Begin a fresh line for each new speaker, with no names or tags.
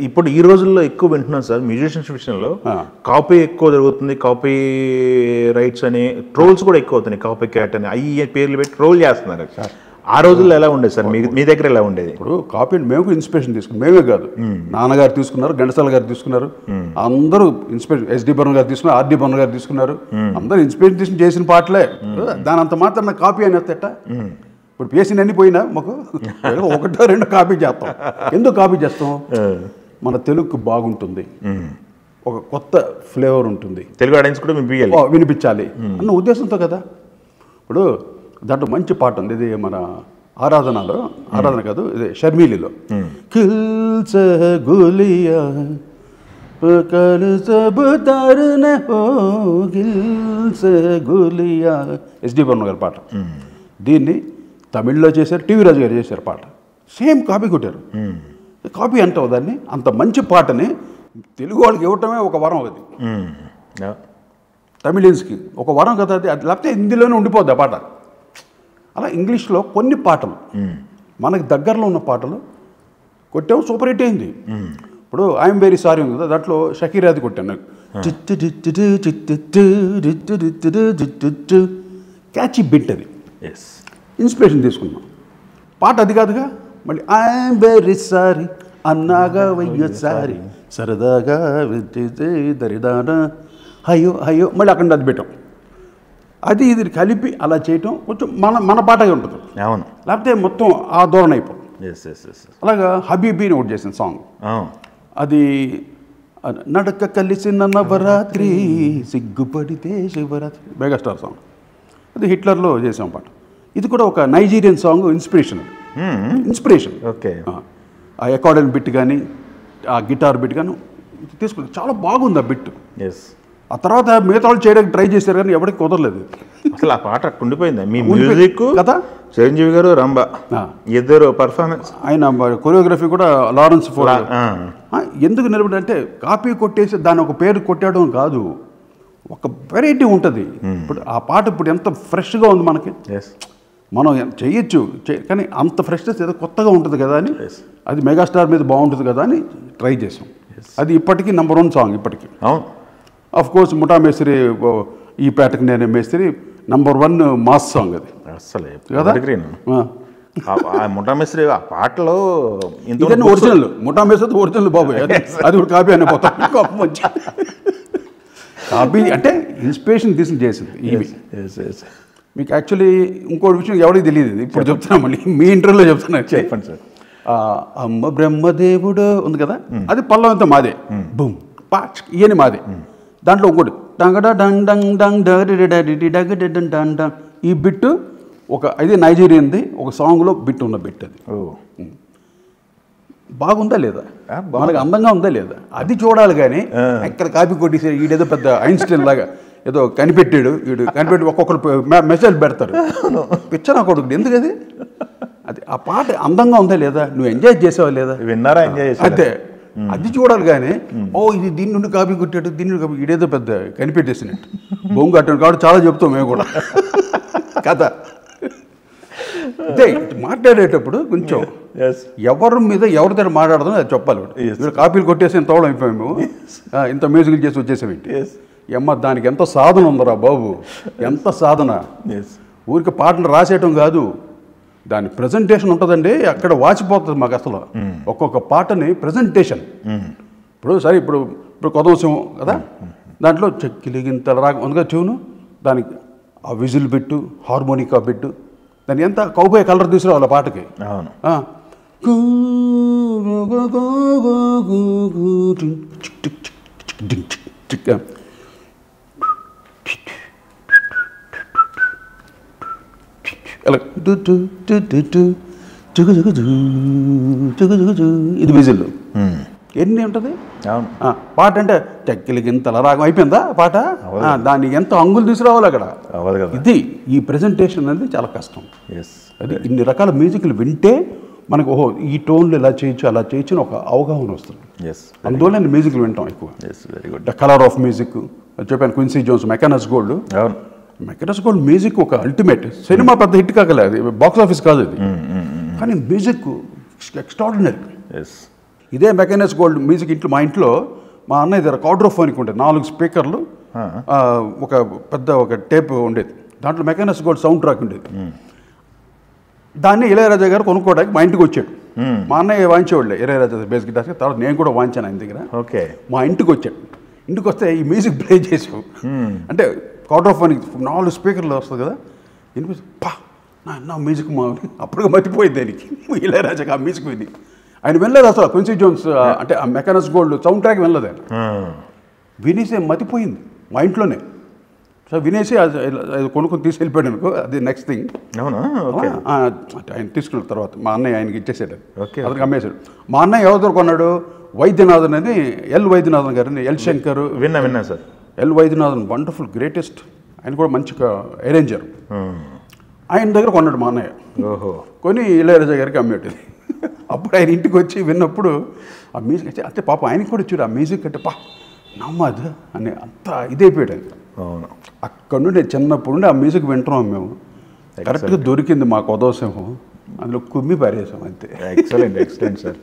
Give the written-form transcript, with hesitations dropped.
ఇప్పుడు ఈ రోజుల్లో ఎక్కువ వింటున్నాను సార్ మ్యూజిషియన్స్ విషయంలో కాపీ ఎక్కువ జరుగుతుంది. కాపీ రైట్స్ అని ట్రోల్స్ కూడా ఎక్కువ అవుతున్నాయి. కాపీ క్యాట్ అని అయ్యి పేర్లు పెట్టి ట్రోల్ చేస్తున్నారు. ఆ రోజుల్లో ఎలా ఉండేది సార్? మీ దగ్గర ఎలా ఉండేది?
ఇప్పుడు కాపీ మేము ఇన్స్పిరేషన్ తీసుకున్నాం. మేమే కాదు, నాన్నగారు తీసుకున్నారు, ఘంటసాల గారు తీసుకున్నారు, అందరూ ఇన్స్పిరేషన్. ఎస్డి బర్మన్ గారు తీసుకున్నారు, ఆర్డి బర్మన్ గారు తీసుకున్నారు. అందరూ ఇన్స్పిరేషన్ తీసుకుని చేసిన పాటలే. దాని అంత మాత్రం నాకు కాపీ అని వస్తేట. ఇప్పుడు పేసిన అన్ని పోయినా మాకు ఒకటో రెండో కాపీ చేస్తాం. ఎందుకు కాపీ చేస్తాం? మన తెలుగు బాగుంటుంది, ఒక కొత్త ఫ్లేవర్ ఉంటుంది,
తెలుగు ఆడియన్స్ కూడా
వినిపించాలి అన్న ఉద్దేశంతో కదా. ఇప్పుడు దాంట్లో మంచి పాట ఉంది, ఇది మన ఆరాధనలో, ఆరాధన కాదు ఇది షర్మిలిలో, ఎస్డి బర్మన్ గారి పాట. దీన్ని తమిళ్లో చేశారు, టీవీ రాజు గారు చేశారు పాట. సేమ్ కాపీ కొట్టారు. కాపీ అంటావు దాన్ని. అంత మంచి పాటని తెలుగు వాళ్ళకి ఇవ్వటమే ఒక వరం. అది తమిళియన్స్కి ఒక వరం కదా అది. లేకపోతే హిందీలోనే ఉండిపోద్ది ఆ పాట. అలా ఇంగ్లీష్లో కొన్ని పాటలు మనకి దగ్గరలో ఉన్న పాటలు కొట్టాము, సూపర్ హిట్ అయింది. ఇప్పుడు ఐఎమ్ వెరీ సారీ ఉంది కదా, దాంట్లో షకీరాది కొట్టాను. క్యాచీ బిట్ అది, ఇన్స్పిరేషన్ తీసుకున్నాం. పాట అది కాదుగా. మళ్ళీ ఐఎమ్ వెరీ సారీ అన్నాగా వెయ్యసారి సరదాగా దరిదానా అయ్యో అయ్యో, మళ్ళీ అక్కడ అది పెట్టాం. అది ఇది కలిపి అలా చేయటం కొంచెం మన పాటగా ఉంటుంది.
అవును,
లేకపోతే మొత్తం ఆ ధోరణ అయిపోతుంది. అలాగా హబీబీ ఒకటి చేసిన సాంగ్, అది నడక కలిసిన నవరాత్రి సిగ్గుపడితే శివరాత్రి, మెగాస్టార్ సాంగ్. అది హిట్లర్లో చేసాం పాట. ఇది కూడా ఒక నైజీరియన్ సాంగ్, ఇన్స్పిరేషన్.
ఓకే.
ఆ అకార్డియన్ బిట్ కానీ ఆ గిటార్ బిట్ కానీ తీసుకుని చాలా బాగుంది ఆ బిట్. ఆ తర్వాత మిగతా వాళ్ళు చేయడానికి ట్రై చేశారు కానీ ఎవరికి కుదరలేదు.
అసలు ఆ పాట ఉండిపోయింది. మీ మ్యూజిక్ కదా, చిరంజీవి గారు, రంభ ఇద్దరు పర్ఫార్మెన్స్, ఆయన
కొరియోగ్రఫీ కూడా లారెన్స్ ఫోర్. ఎందుకు నిలబడంటే కాపీ కొట్టేసి దాని ఒక పేరు కొట్టడం కాదు, ఒక వెరైటీ ఉంటుంది. ఇప్పుడు ఆ పాట ఇప్పుడు ఎంత ఫ్రెష్గా ఉంది మనకి. మనం చేయొచ్చు కానీ అంత ఫ్రెష్నెస్ ఏదో కొత్తగా ఉంటుంది కదా అని, అది మెగాస్టార్ మీద బాగుంటుంది కదా అని ట్రై చేసాం. అది ఇప్పటికీ నెంబర్ 1 సాంగ్ ఇప్పటికీ. ఆఫ్ కోర్స్ ముఠా మేస్త్రి, ఈ పేటకి నేను మేస్త్రి నెంబర్ 1 మాస్ సాంగ్ అది
అసలు కదా. ముఠా మేస్త్రి ఆ పాటలో
ఒరిజినల్, ముఠా మేస్త్రి ఒరిజినల్ బాబు. అది కూడా కాపీ అని పోతాం. కాపీ అంటే ఇన్స్పిరేషన్ తీసుకుని చేసింది ఇవి. మీకు యాక్చువల్లీ ఇంకోటి విషయం ఎవరికి తెలియదు, ఇప్పుడు చెప్తున్నా, మళ్ళీ మీ ఇంటర్వ్యూలో చెప్తున్నా.
చెప్పండి సార్.
అమ్మ బ్రహ్మదేవుడు ఉంది కదా, అది పల్లవం అంతా మాదే. బూమ్ పాచ్ ఇవన్నీ మాదే. దాంట్లో ఇంకోటి డంగడ డంగ్ డంగ్ డంగ్ డంగ్ డంగ్, ఈ బిట్టు ఒక ఇది నైజీరియన్ది ఒక సాంగ్లో బిట్ ఉన్న బిట్. అది బాగుందా లేదా, మనకు అందంగా ఉందా లేదా, అది చూడాలి. కానీ ఎక్కడ కాపీ కొట్టేసి ఈడేదో పెద్ద ఐన్స్టైన్ లాగా ఏదో కనిపెట్టాడు, వీడు కనిపెట్టి ఒక్కొక్కరు మెసేజ్ పెడతారు. పిచ్చర్ కొడుకు ఎందుకు అది. అది ఆ పాట అందంగా ఉందా లేదా, నువ్వు ఎంజాయ్ చేసావా లేదా,
విన్నారా, ఎంజాయ్ చేసా,
అంతే. అది చూడాలి. కానీ ఇది దీని నుండి కాపీ కొట్టాడు, దీని నుండి కాపీ, ఇదేదో పెద్ద కనిపెట్టేసినట్టు బొంగు కట్టాడు కాబట్టి చాలా చెప్తాం మేము కూడా కదా. అదే మాట్లాడేటప్పుడు కొంచెం ఎవరి మీద ఎవరి దగ్గర మాట్లాడదాం అది చెప్పాలి. వీళ్ళు కాపీలు కొట్టేసి ఇంత తోడం అయిపోయాము మేము, ఇంత మ్యూజిక్లు చేసి వచ్చేసామేంటి. అమ్మ దానికి ఎంత సాధన ఉందరా బాబు, ఎంత సాధన. ఊరికి పాటలు రాసేయటం కాదు, దాని ప్రజెంటేషన్ ఉంటుందండి. అక్కడ వాచిపోతుంది మాకు అసలు ఒక్కొక్క పాటని ప్రజెంటేషన్. ఇప్పుడు సరే, ఇప్పుడు కొదవసం కదా, దాంట్లో చెక్కిలిగింత రాగం ఉందిగా ట్యూను, దానికి ఆ విజిల్ పెట్టు, హార్మోనికా పెట్టు, దాన్ని ఎంత కౌబాయ్ కలర్ తీసుకురావాలి ఆ పాటకి. ఇది విజిల్ ఎన్ని ఉంటుంది పాట అంటే చెక్కిలిగింతల రాగం అయిపోయిందా పాట. దాన్ని ఎంత అంగులు తీసుకురావాలి అక్కడ. ఇది ఈ ప్రెజెంటేషన్ అనేది చాలా కష్టం. అది ఇన్ని రకాల మ్యూజిక్లు వింటే మనకు ఓహో ఈ టోన్లు ఇలా చేయొచ్చు అలా చేయొచ్చు ఒక అవగాహన వస్తుంది. అందువల్ల నేను మ్యూజిక్లు వింటాం ఎక్కువ. ద కలర్ ఆఫ్ మ్యూజిక్ చెప్పాను, Quincy Jones, Mackenna's Gold. Mackenna's Gold music ఒక అల్టిమేట్. సినిమా పెద్ద హిట్ కాకలే, అది బాక్స్ ఆఫీస్ కాదు అది, కానీ మ్యూజిక్ ఎక్స్ట్రాడినరీ. ఇదే మెకానిక్స్ గోల్డ్ మ్యూజిక్ ఇంట్లో మా ఇంట్లో మా అన్నయ్య దగ్గర క్వాడ్రోఫోనిక్ ఉండేది, 4 స్పీకర్లు, ఒక పెద్ద ఒక టేప్ ఉండేది, దాంట్లో మెకానిక్స్ గోల్డ్ సౌండ్ ట్రాక్ ఉండేది. దాన్ని ఇళయరాజా గారు కొనుక్కోవడానికి మా ఇంటికి వచ్చాడు. మా అన్నయ్య వాయించేవాళ్ళే ఇళయరాజా బేస్ గిటార్స్. తర్వాత నేను కూడా వాయించాను ఆయన దగ్గర.
ఓకే.
మా ఇంటికి వచ్చాడు. ఇంటికి వస్తే ఈ మ్యూజిక్ ప్లే చేసావు అంటే క్వాడ్రోఫోనిక్ 4 స్పీకర్లు వస్తుంది కదా, వినిపిస్తుంది. పా నా మ్యూజిక్ మా అప్పుడు మర్చిపోయింది దానికి. ఇళయరాజాకి ఆ మ్యూజిక్ విని ఆయన వెళ్ళలేదు అసలు. క్విన్సీ జోన్స్ అంటే ఆ మెకానిక్స్ గోల్డ్ సౌండ్ ట్రాక్ వెళ్ళలేదు ఆయన. వినేసి మతిపోయింది మా ఇంట్లోనే. సో వినేసి అది కొనుక్కొని తీసుకెళ్ళిపోయాడు అనుకో, అది నెక్స్ట్ థింగ్.
అవునా?
ఆయన తీసుకున్న తర్వాత మా అన్నయ్య ఆయనకి ఇచ్చేసాడు, అతనికి అమ్మేశాడు. మా అన్నయ్య ఎవరితో కొన్నాడు, వైద్యనాథన్ అని, ఎల్ వైద్యనాథన్ గారిని, ఎల్ శంకర్.
విన్నా sir.
L Vaidyanathan wonderful greatest, ఆయన కూడా మంచిగా అరేంజర్. ఆయన దగ్గర కొన్నాడు మా అన్నయ్య. కొని ఇళయరాజా గారికి అమ్మేటది. అప్పుడు ఆయన ఇంటికి వచ్చి విన్నప్పుడు ఆ మ్యూజిక్ అంటే పాప ఆయనకి కూడా వచ్చాడు ఆ మ్యూజిక్ అంటే, పా నమ్మదు అని అంత ఇదైపోయాడు ఆయన.
అవును.
అక్కడ నుండి చిన్నప్పుడు నుండి ఆ మ్యూజిక్ వింటున్నాం మేము. కరెక్ట్గా దొరికింది మాకు ఉదవసింహం, అందులో కుమ్మి పారేసాం అంతే.
Excellent sir.